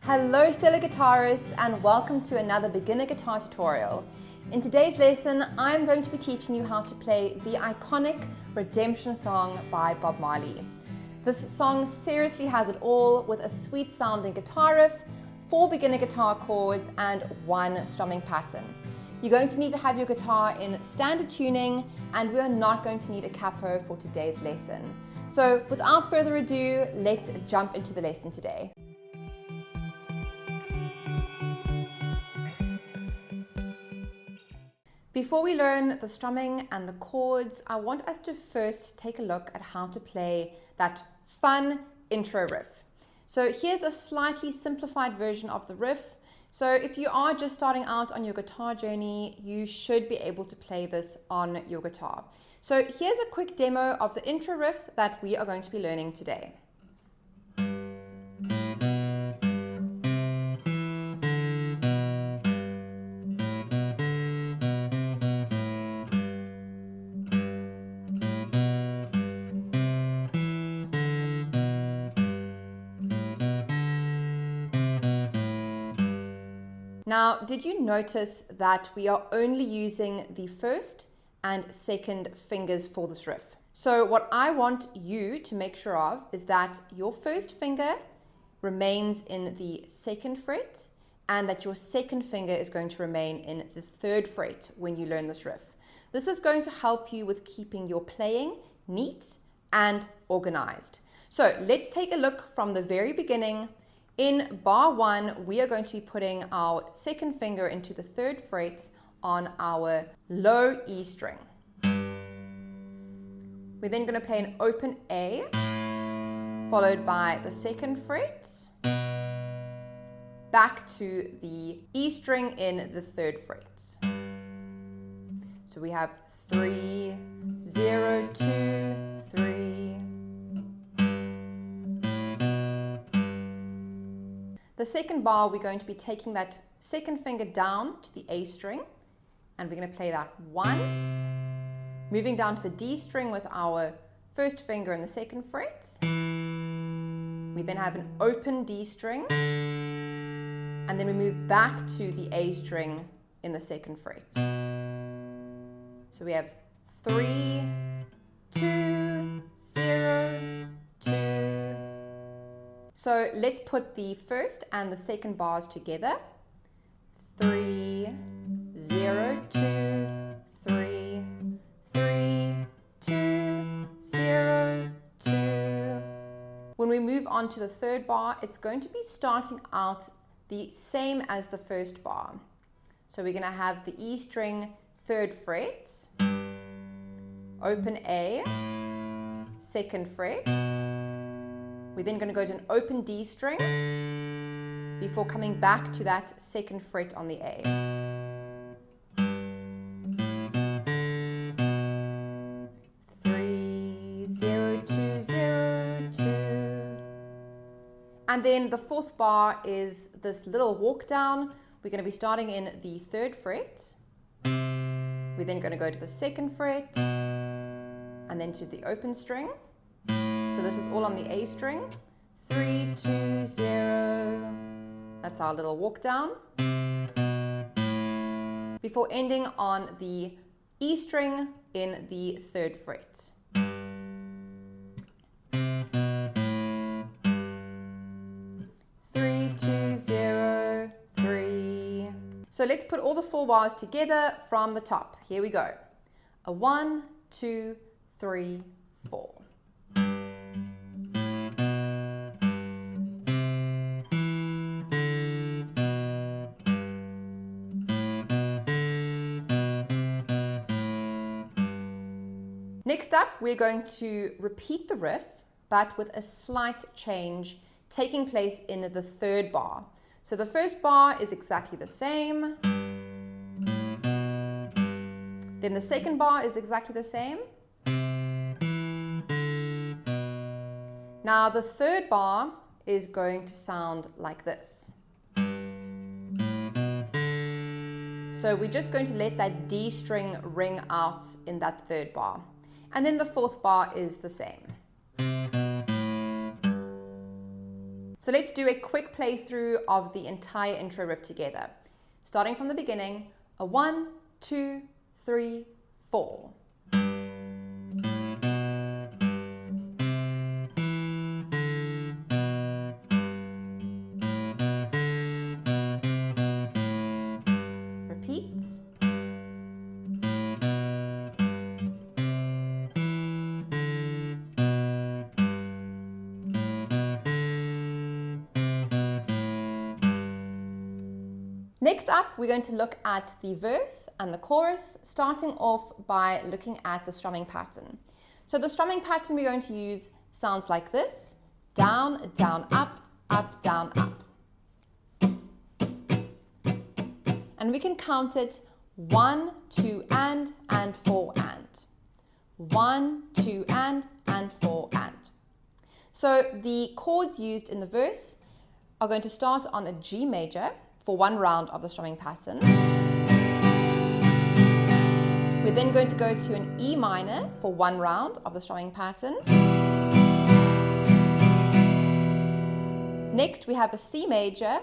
Hello stellar guitarists and welcome to another beginner guitar tutorial. In today's lesson, I'm going to be teaching you how to play the iconic Redemption song by Bob Marley. This song seriously has it all with a sweet sounding guitar riff, 4 beginner guitar chords and 1 strumming pattern. You're going to need to have your guitar in standard tuning and we are not going to need a capo for today's lesson. So without further ado, let's jump into the lesson today. Before we learn the strumming and the chords, I want us to first take a look at how to play that fun intro riff. So here's a slightly simplified version of the riff. So if you are just starting out on your guitar journey, you should be able to play this on your guitar. So here's a quick demo of the intro riff that we are going to be learning today. Now, did you notice that we are only using the first and second fingers for this riff? So what I want you to make sure of is that your first finger remains in the second fret and that your second finger is going to remain in the third fret when you learn this riff. This is going to help you with keeping your playing neat and organized. So let's take a look from the very beginning. In bar 1, we are going to be putting our second finger into the third fret on our low E string. We're then going to play an open A, followed by the second fret, back to the E string in the third fret. So we have 3, 0, 2, 3. The second bar, we're going to be taking that second finger down to the A string, and we're going to play that once, moving down to the D string with our first finger in the second fret. We then have an open D string, and then we move back to the A string in the second fret. So we have 3, 2, 0, 2. So let's put the first and the second bars together. 3, 0, 2, 3, 3, 2, 0, 2. When we move on to the third bar, it's going to be starting out the same as the first bar. So we're going to have the E string, third fret, open A, second fret. We're then going to go to an open D string before coming back to that second fret on the A. Three, 0, 2, 0, 2. And then the fourth bar is this little walk down. We're going to be starting in the third fret. We're then going to go to the second fret and then to the open string. So this is all on the A string. 3, 2, 0. That's our little walk down. Before ending on the E string in the third fret. Three, 2, 0, 3. So let's put all the 4 bars together from the top. Here we go. A 1, 2, 3, 4. Next up, we're going to repeat the riff, but with a slight change taking place in the third bar. So the first bar is exactly the same. Then the second bar is exactly the same. Now the third bar is going to sound like this. So we're just going to let that D string ring out in that third bar. And then the fourth bar is the same. So let's do a quick playthrough of the entire intro riff together. Starting from the beginning, a 1, 2, 3, 4. Repeat. Next up, we're going to look at the verse and the chorus, starting off by looking at the strumming pattern. So the strumming pattern we're going to use sounds like this: down, down, up, up, down, up. And we can count it 1, 2, and 4, and. 1, 2, and 4, and. So the chords used in the verse are going to start on a G major for one round of the strumming pattern. We're then going to go to an E minor for one round of the strumming pattern. Next, we have a C major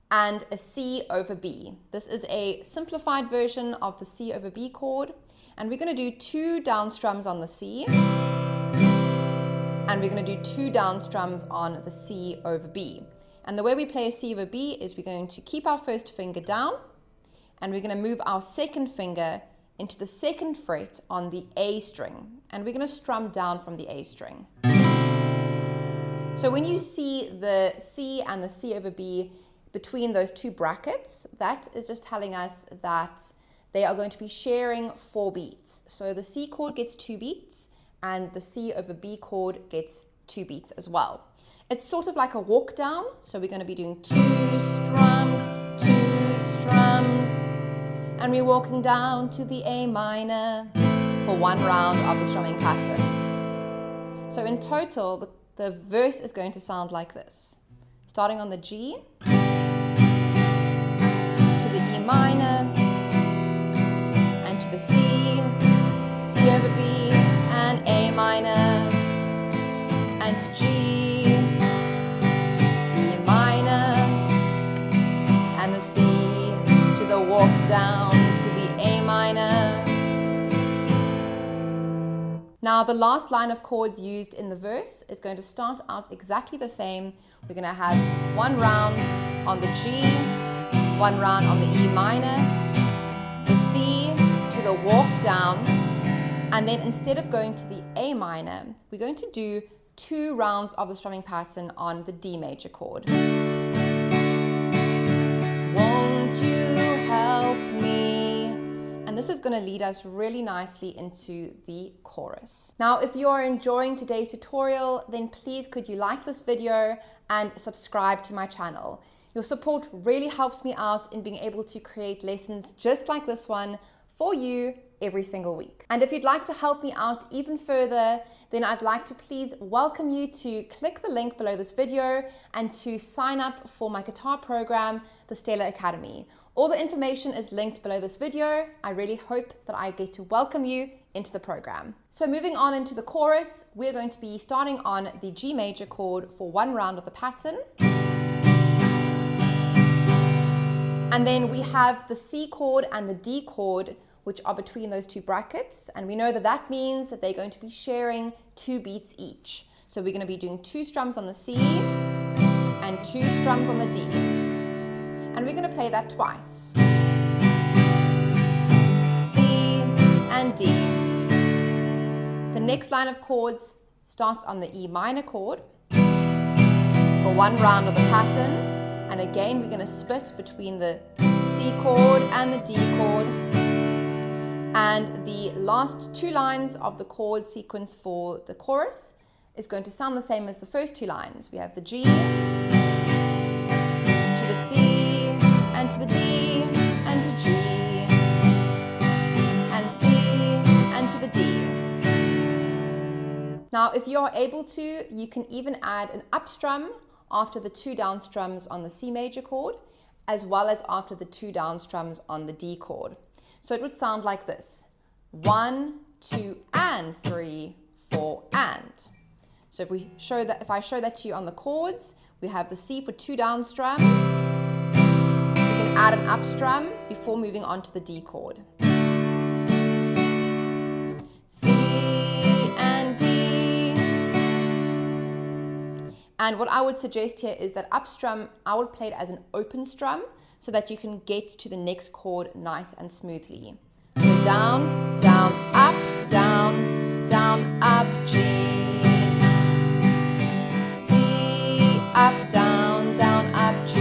and a C over B. This is a simplified version of the C over B chord, and we're going to do 2 down strums on the C, and we're going to do 2 down strums on the C over B. And the way we play a C over B is we're going to keep our first finger down, and we're going to move our second finger into the second fret on the A string, and we're going to strum down from the A string. So when you see the C and the C over B between those two brackets, that is just telling us that they are going to be sharing 4 beats. So the C chord gets 2 beats, and the C over B chord gets 2 beats as well. It's sort of like a walk down, so we're going to be doing 2 strums, 2 strums, and we're walking down to the A minor for one round of the strumming pattern. So in total, the verse is going to sound like this. Starting on the G, to the E minor, and to the C, C over B, and A minor, and to G, and the C, to the walk down to the A minor. Now the last line of chords used in the verse is going to start out exactly the same. We're going to have one round on the G, one round on the E minor, the C to the walk down, and then instead of going to the A minor, we're going to do 2 rounds of the strumming pattern on the D major chord. Won't you help me? And this is going to lead us really nicely into the chorus. Now, if you are enjoying today's tutorial, then please could you like this video and subscribe to my channel. Your support really helps me out in being able to create lessons just like this one for you every single week. And if you'd like to help me out even further, then I'd like to please welcome you to click the link below this video and to sign up for my guitar program, the Stellar Academy. All the information is linked below this video. I really hope that I get to welcome you into the program. So moving on into the chorus, we're going to be starting on the G major chord for one round of the pattern. And then we have the C chord and the D chord, which are between those two brackets. And we know that that means that they're going to be sharing 2 beats each. So we're going to be doing 2 strums on the C and 2 strums on the D. And we're going to play that twice. C and D. The next line of chords starts on the E minor chord for one round of the pattern. And again, we're going to split between the C chord and the D chord. And the last 2 lines of the chord sequence for the chorus is going to sound the same as the first 2 lines. We have the G, to the C, and to the D, and to G, and C, and to the D. Now, if you are able to, you can even add an up strum after the 2 down strums on the C major chord, as well as after the 2 down strums on the D chord. So it would sound like this: 1, 2, and 3, 4, and. So if I show that to you on the chords, We have the C for 2 down strums. We can add an up strum before moving on to the D chord. C and D. And what I would suggest here is that up strum, I would play it as an open strum so that you can get to the next chord nice and smoothly. So down, down, up, down, down, up, G. C, up, down, down, up, G.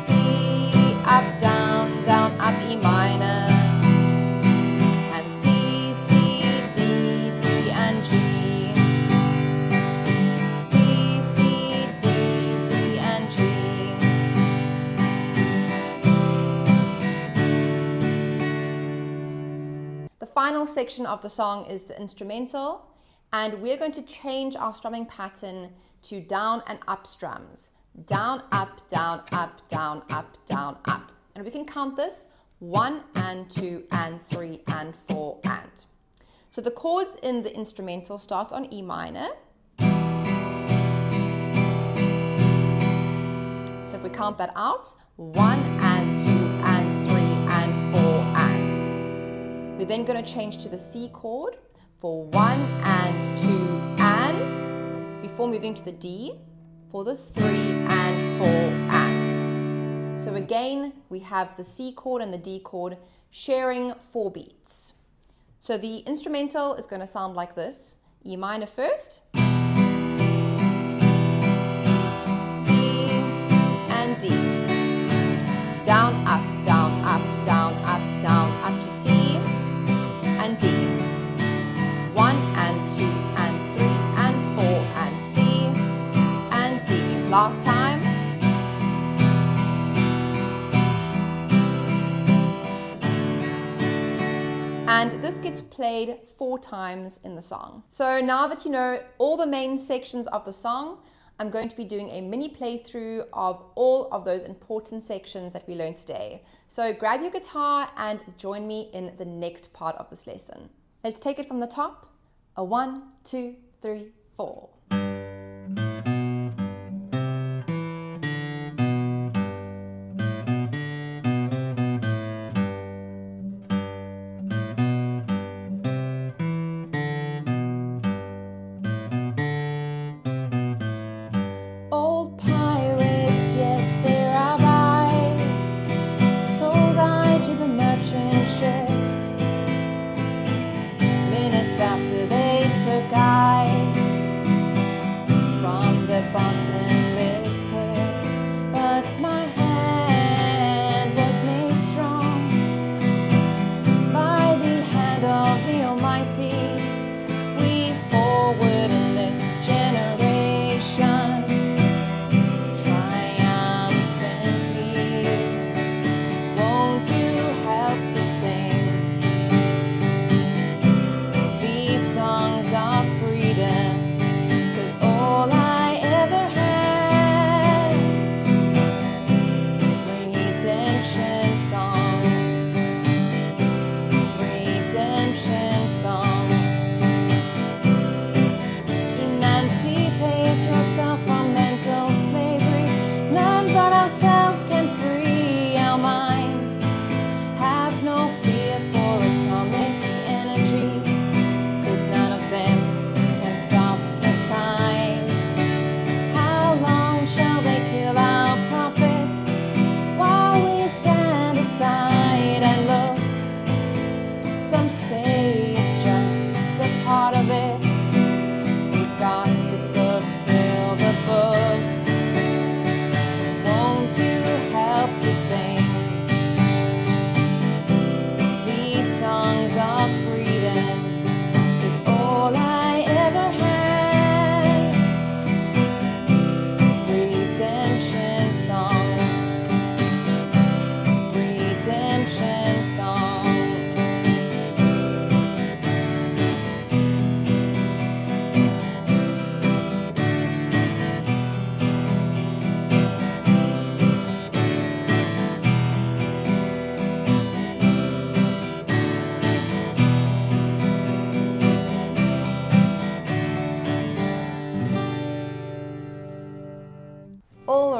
C, up, down, down, up, E minor. And C, C, D, D, and G. C, C, D, D, and G. The final section of the song is the instrumental, and we're going to change our strumming pattern to down and up strums. Down, up, down, up, down, up, down, up. And we can count this 1 and 2 and 3 and 4 and. So the chords in the instrumental starts on E minor. So if we count that out, 1 and 2 and 3 and 4 and. We're then going to change to the C chord for 1 and 2 and, before moving to the D for the 3 and 4 and. So again, we have the C chord and the D chord sharing 4 beats. So the instrumental is going to sound like this. E minor first, C and D, down, up, down, up, down, up, down, up to C and D, 1 and 2 and 3 and 4 and C and D. Last time. And this gets played 4 times in the song. So now that you know all the main sections of the song, I'm going to be doing a mini playthrough of all of those important sections that we learned today. So grab your guitar and join me in the next part of this lesson. Let's take it from the top. A 1, 2, 3, 4.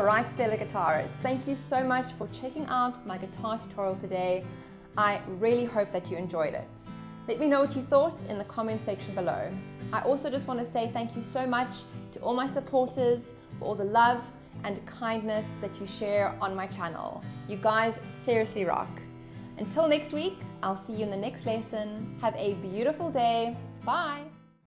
All right, stellar guitarists, thank you so much for checking out my guitar tutorial today. I really hope that you enjoyed it. Let me know what you thought in the comment section below. I also just want to say thank you so much to all my supporters for all the love and kindness that you share on my channel. You guys seriously rock. Until next week, I'll see you in the next lesson. Have a beautiful day. Bye.